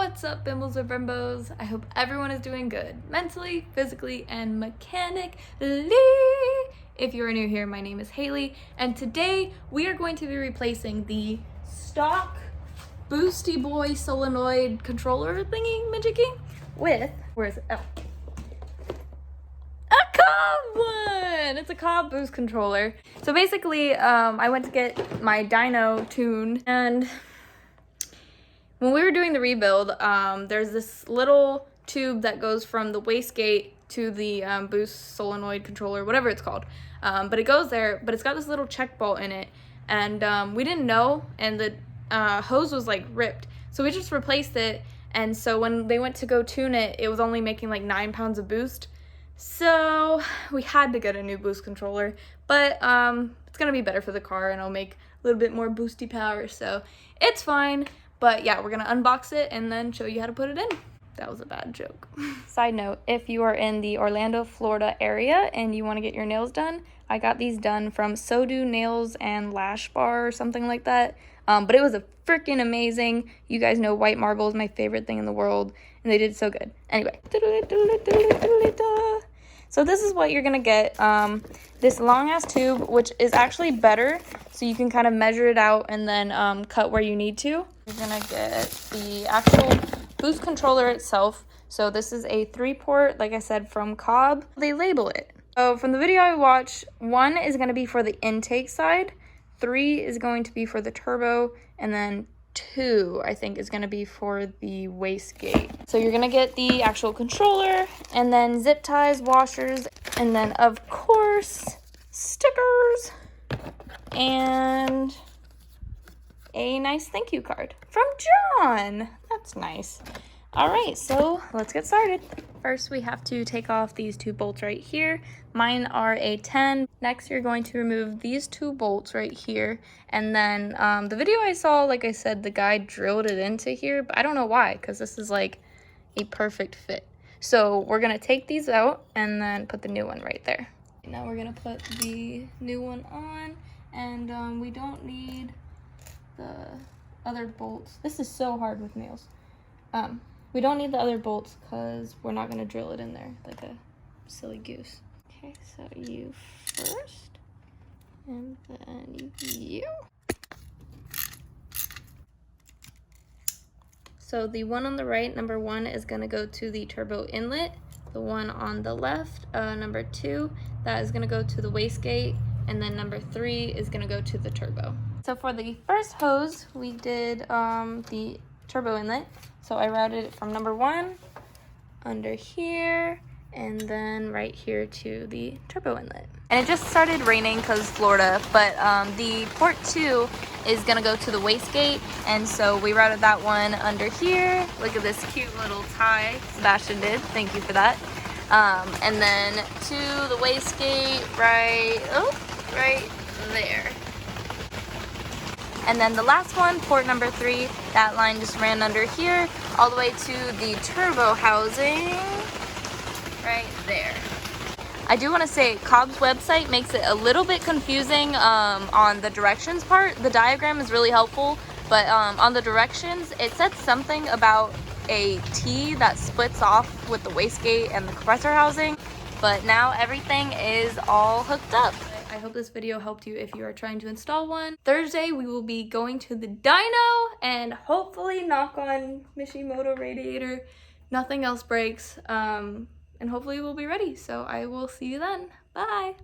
What's up, Bimbles or Brimbos? I hope everyone is doing good, mentally, physically, and mechanically. If you are new here, my name is Haley, and today we are going to be replacing the stock Boosty Boy solenoid controller thingy majiggy with, where is it? Oh. A Cobb one! It's a Cobb Boost Controller. So basically, I went to get my dyno tuned, and when we were doing the rebuild, there's this little tube that goes from the wastegate to the boost solenoid controller, whatever it's called. But it goes there, but it's got this little check bolt in it. And we didn't know, and the hose was like ripped. So we just replaced it. And so when they went to go tune it, it was only making like 9 pounds of boost. So we had to get a new boost controller. But it's going to be better for the car, and it'll make a little bit more boosty power. So it's fine. But yeah, we're gonna unbox it and then show you how to put it in. That was a bad joke. Side note, if you are in the Orlando, Florida area and you wanna get your nails done, I got these done from So Do Nails and Lash Bar or something like that. But it was a freaking amazing. You guys know white marble is my favorite thing in the world, and they did so good. Anyway. So this is what you're gonna get. This long ass tube, which is actually better, so you can kind of measure it out and then cut where you need to. You're gonna get the actual boost controller itself. So this is a 3-port, like I said, from Cobb. They label it. So from the video I watched, 1 is gonna be for the intake side, 3 is going to be for the turbo, and then 2, I think, is gonna be for the wastegate. So you're gonna get the actual controller, and then zip ties, washers, and then of course, stickers, and a nice thank you card from John. That's nice. All right, so let's get started. First, we have to take off these 2 bolts right here. Mine are a 10. Next, you're going to remove these 2 bolts right here. And then the video I saw, like I said, the guy drilled it into here, but I don't know why, because this is like a perfect fit. So we're gonna take these out and then put the new one right there. Now we're gonna put the new one on, and we don't need the other bolts. This is so hard with nails. We don't need the other bolts because we're not gonna drill it in there like a silly goose. Okay, so you first, and then you. So the one on the right, number 1, is gonna go to the turbo inlet. The one on the left, number 2, that is gonna go to the wastegate, and then number 3 is gonna go to the turbo. So for the first hose, we did the turbo inlet. So I routed it from number 1 under here, and then right here to the turbo inlet. And it just started raining because Florida, but the port 2 is gonna go to the wastegate, and so we routed that one under here. Look at this cute little tie Sebastian did, thank you for that. And then to the wastegate right there. And then the last one, port number 3, that line just ran under here, all the way to the turbo housing, right there. I do want to say Cobb's website makes it a little bit confusing on the directions part. The diagram is really helpful, but on the directions, it said something about a T that splits off with the wastegate and the compressor housing, but now everything is all hooked up. I hope this video helped you if you are trying to install one. Thursday, we will be going to the dyno, and hopefully, knock on Mishimoto radiator, nothing else breaks, and hopefully we'll be ready. So I will see you then. Bye.